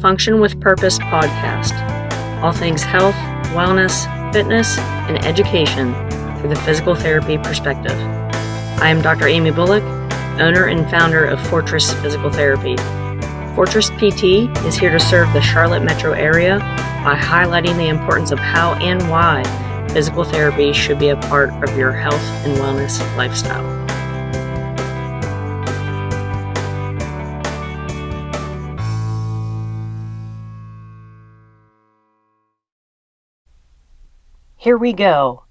Function with Purpose podcast. All things health, wellness, fitness, and education through the physical therapy perspective. I am Dr. Amy Bullock, owner and founder of Fortress Physical Therapy. Fortress PT is here to serve the Charlotte metro area by highlighting the importance of how and why physical therapy should be a part of your health and wellness lifestyle. Here we go.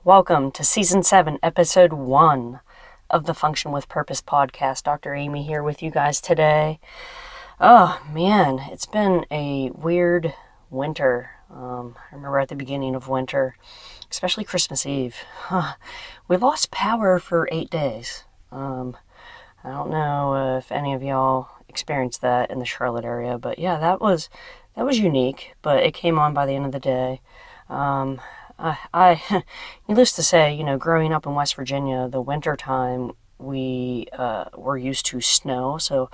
Welcome to Season 7, Episode 1 of the Function with Purpose podcast. Dr. Amy here with you guys today. Oh, man, it's been a weird winter. I remember at the beginning of winter, especially Christmas Eve, we lost power for 8 days. I don't know if any of y'all experienced that in the Charlotte area, but yeah, that was unique, but it came on by the end of the day. Needless to say, growing up in West Virginia, the winter time, we were used to snow. So,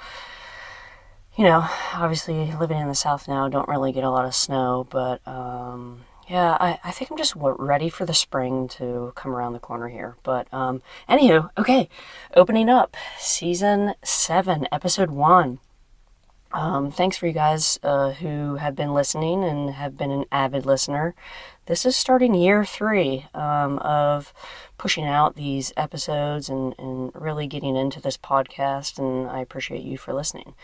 obviously living in the South now, don't really get a lot of snow. But, I think I'm just ready for the spring to come around the corner here. But, anywho, okay, opening up Season 7, Episode 1. Thanks for you guys who have been listening and have been an avid listener. This is starting year 3 of pushing out these episodes and really getting into this podcast, and I appreciate you for listening.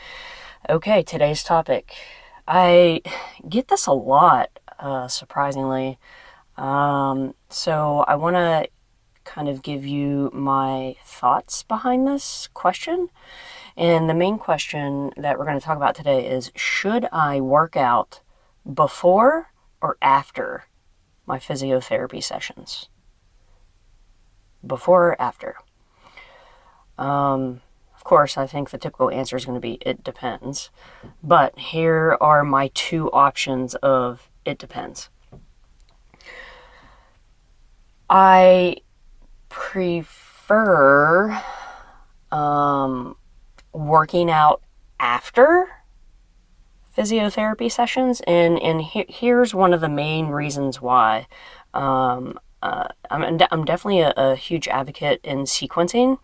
Okay, today's topic. I get this a lot, surprisingly. So I want to kind of give you my thoughts behind this question. And the main question that we're going to talk about today is, should I work out before or after my physiotherapy sessions? Before or after? Of course, I think the typical answer is going to be, it depends. But here are my 2 options of it depends. I prefer working out after physiotherapy sessions, and here's one of the main reasons why. I'm definitely a huge advocate in sequencing,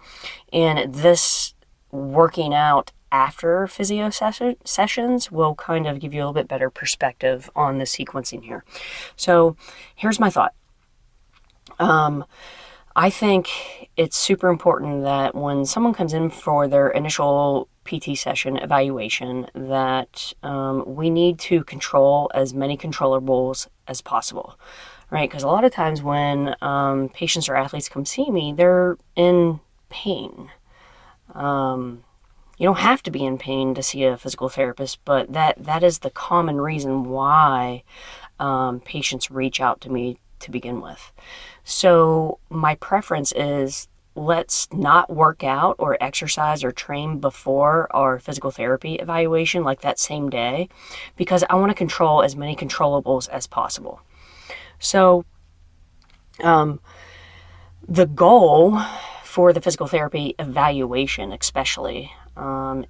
and this working out after physio sessions will kind of give you a little bit better perspective on the sequencing here. So here's my thought. I think it's super important that when someone comes in for their initial PT session evaluation, that we need to control as many controllables as possible, right? Because a lot of times when patients or athletes come see me, they're in pain. You don't have to be in pain to see a physical therapist, but that is the common reason why patients reach out to me to begin with. So my preference is, let's not work out or exercise or train before our physical therapy evaluation, like that same day, because I want to control as many controllables as possible. So the goal for the physical therapy evaluation especially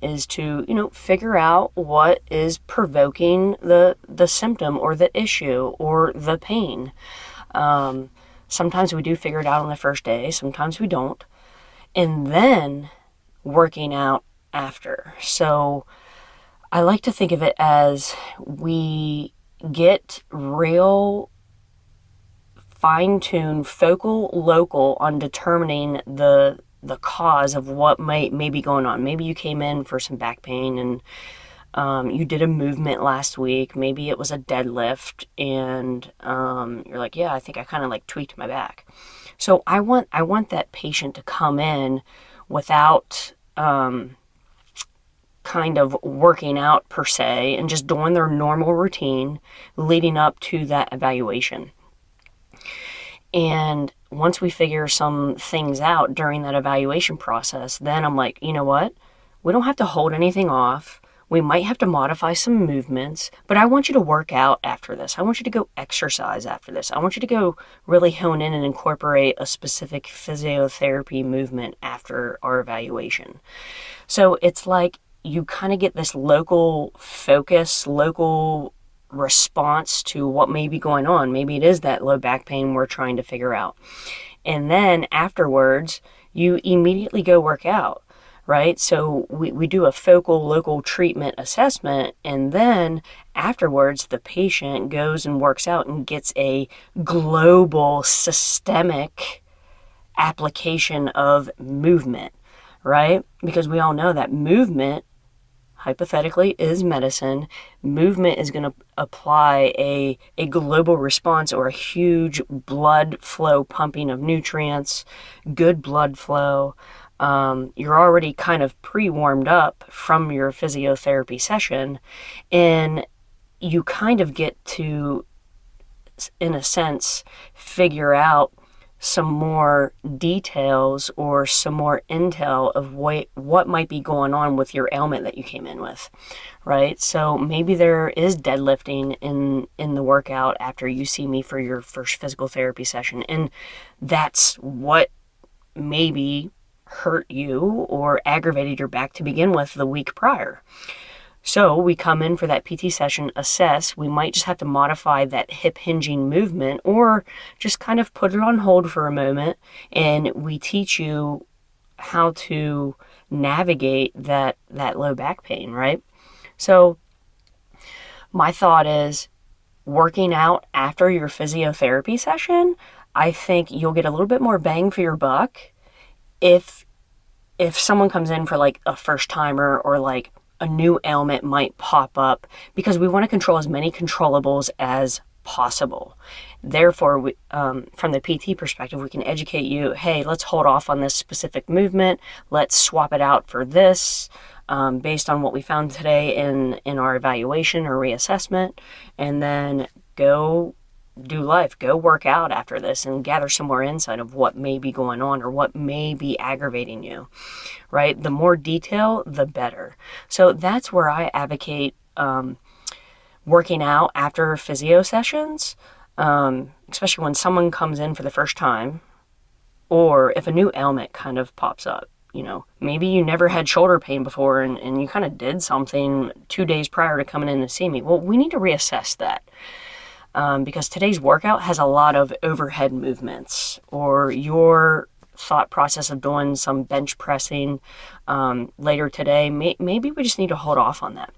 is to, figure out what is provoking the symptom or the issue or the pain. Sometimes we do figure it out on the first day, sometimes we don't. And then working out after. So I like to think of it as we get real fine-tuned, focal, local on determining the cause of what may be going on. Maybe you came in for some back pain and you did a movement last week. Maybe it was a deadlift, and you're like, yeah, I think I kind of tweaked my back. So I want that patient to come in without kind of working out per se, and just doing their normal routine leading up to that evaluation. And once we figure some things out during that evaluation process, then I'm like, you know what? We don't have to hold anything off. We might have to modify some movements, but I want you to work out after this. I want you to go exercise after this. I want you to go really hone in and incorporate a specific physiotherapy movement after our evaluation. So it's like you kind of get this local focus, local response to what may be going on. Maybe it is that low back pain we're trying to figure out. And then afterwards, you immediately go work out, right? So we do a focal local treatment assessment, and then afterwards, the patient goes and works out and gets a global systemic application of movement, right? Because we all know that movement, hypothetically, is medicine. Movement is going to apply a global response, or a huge blood flow pumping of nutrients, good blood flow. You're already kind of pre-warmed up from your physiotherapy session, and you kind of get to, in a sense, figure out some more details or some more intel of what might be going on with your ailment that you came in with, right? So maybe there is deadlifting in the workout after you see me for your first physical therapy session, and that's what maybe hurt you or aggravated your back to begin with the week prior. So we come in for that PT session, assess. We might just have to modify that hip hinging movement, or just kind of put it on hold for a moment, and we teach you how to navigate that low back pain, right? So my thought is, working out after your physiotherapy session, I think you'll get a little bit more bang for your buck if someone comes in for like a first timer, or like a new ailment might pop up, because we want to control as many controllables as possible. Therefore, from the PT perspective, we can educate you, hey, let's hold off on this specific movement. Let's swap it out for this, based on what we found today in our evaluation or reassessment, and then go do life, go work out after this, and gather some more insight of what may be going on or what may be aggravating you, right? The more detail, the better. So that's where I advocate working out after physio sessions, especially when someone comes in for the first time, or if a new ailment kind of pops up. You know, maybe you never had shoulder pain before, and you kind of did something 2 days prior to coming in to see me. Well, we need to reassess that. Because today's workout has a lot of overhead movements, or your thought process of doing some bench pressing later today, maybe we just need to hold off on that.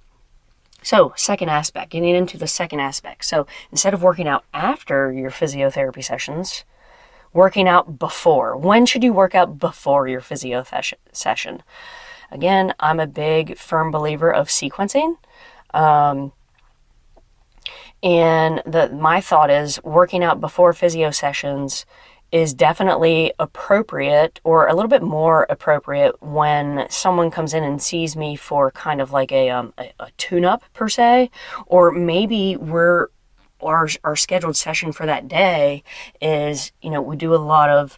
So, second aspect, getting into the second aspect. So, instead of working out after your physiotherapy sessions, working out before. When should you work out before your physio session? Again, I'm a big, firm believer of sequencing. And my thought is, working out before physio sessions is definitely appropriate, or a little bit more appropriate, when someone comes in and sees me for kind of like a tune-up per se, or maybe our scheduled session for that day is, we do a lot of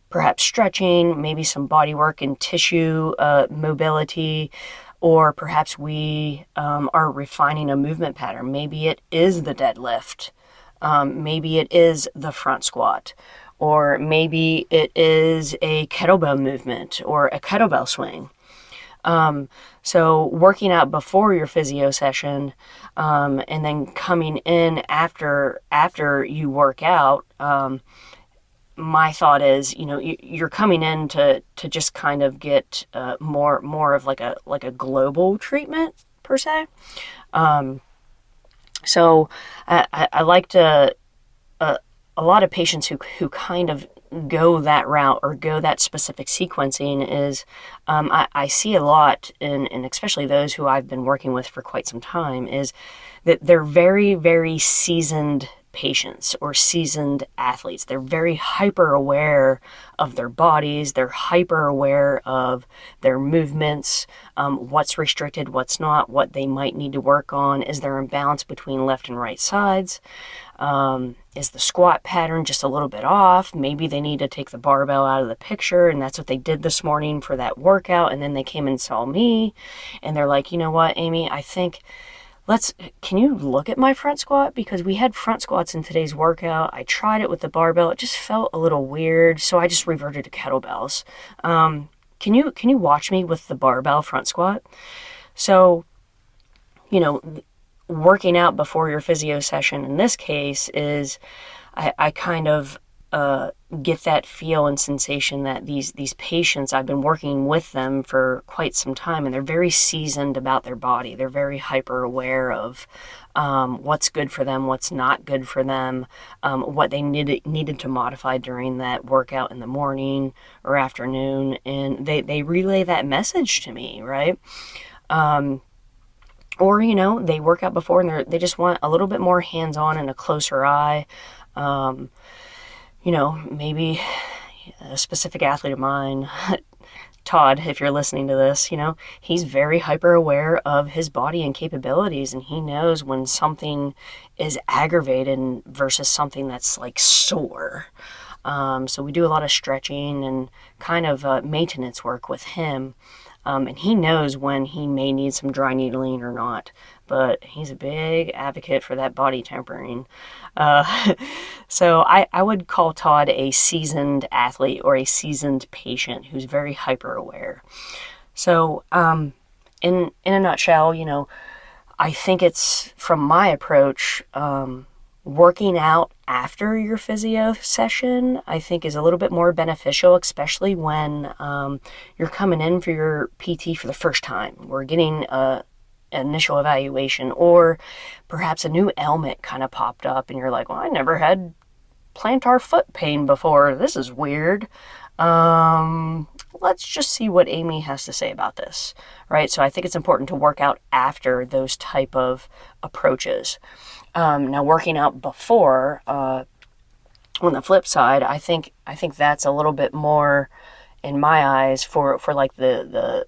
perhaps stretching, maybe some body work and tissue mobility. Or perhaps we are refining a movement pattern. Maybe it is the deadlift. Maybe it is the front squat. Or maybe it is a kettlebell movement or a kettlebell swing. So working out before your physio session, and then coming in after you work out, my thought is, you're coming in to just kind of get more of like a global treatment per se. So I like to a lot of patients who kind of go that route or go that specific sequencing is, I see a lot and especially those who I've been working with for quite some time, is that they're very, very seasoned patients or seasoned athletes. They're very hyper aware of their bodies. They're hyper aware of their movements, what's restricted, what's not, what they might need to work on. Is there imbalance between left and right sides? Is the squat pattern just a little bit off? Maybe they need to take the barbell out of the picture, and that's what they did this morning for that workout. And then they came and saw me, and they're like, you know what, Amy, I think can you look at my front squat? Because we had front squats in today's workout. I tried it with the barbell. It just felt a little weird. So I just reverted to kettlebells. Can can you watch me with the barbell front squat? So, working out before your physio session in this case is I kind of get that feel and sensation that these patients, I've been working with them for quite some time, and they're very seasoned about their body. They're very hyper aware of what's good for them, what's not good for them, what they needed to modify during that workout in the morning or afternoon, and they relay that message to me, right? Or, they work out before and they just want a little bit more hands-on and a closer eye. Maybe a specific athlete of mine, Todd, if you're listening to this, he's very hyper aware of his body and capabilities, and he knows when something is aggravated versus something that's like sore. So we do a lot of stretching and kind of maintenance work with him. And he knows when he may need some dry needling or not, but he's a big advocate for that body tempering. So I would call Todd a seasoned athlete or a seasoned patient who's very hyper aware. So in a nutshell, I think it's, from my approach, working out after your physio session, I think, is a little bit more beneficial, especially when you're coming in for your PT for the first time. We're getting an initial evaluation, or perhaps a new ailment kind of popped up and you're like, well, I never had plantar foot pain before. This is weird. Let's just see what Amy has to say about this, right? So I think it's important to work out after those type of approaches. Now, working out before, on the flip side, I think that's a little bit more, in my eyes, for like the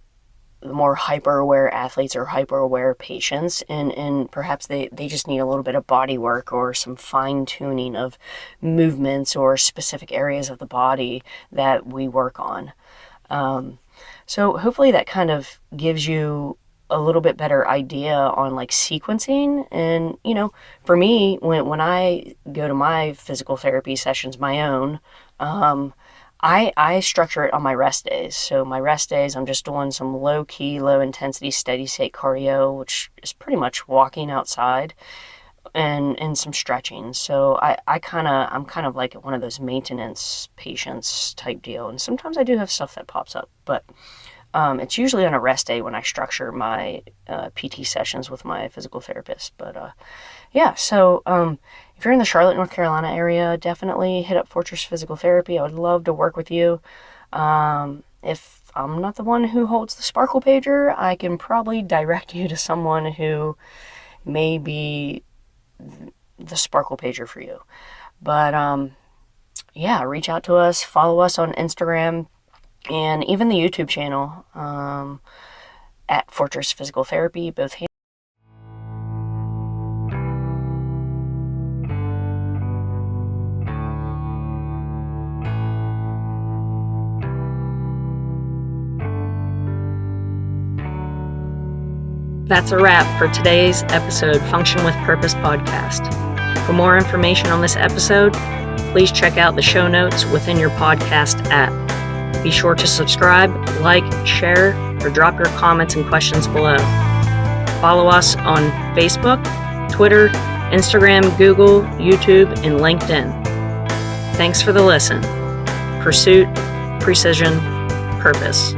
more hyper-aware athletes or hyper-aware patients, and perhaps they just need a little bit of body work or some fine-tuning of movements or specific areas of the body that we work on. So hopefully that kind of gives you a little bit better idea on like sequencing. And for me, when I go to my physical therapy sessions, my own, I structure it on my rest days. So my rest days, I'm just doing some low-key, low-intensity, steady-state cardio, which is pretty much walking outside, and some stretching. So I'm kind of like one of those maintenance patients type deal. And sometimes I do have stuff that pops up, but it's usually on a rest day when I structure my PT sessions with my physical therapist. But so if you're in the Charlotte, North Carolina area, definitely hit up Fortress Physical Therapy. I would love to work with you. If I'm not the one who holds the Sparkle pager, I can probably direct you to someone who may be the Sparkle pager for you. But reach out to us, follow us on Instagram, and even the YouTube channel at Fortress Physical Therapy, both hands. That's a wrap for today's episode, Function with Purpose podcast. For more information on this episode, please check out the show notes within your podcast app. Be sure to subscribe, like, share, or drop your comments and questions below. Follow us on Facebook, Twitter, Instagram, Google, YouTube, and LinkedIn. Thanks for the listen. Pursuit, precision, purpose.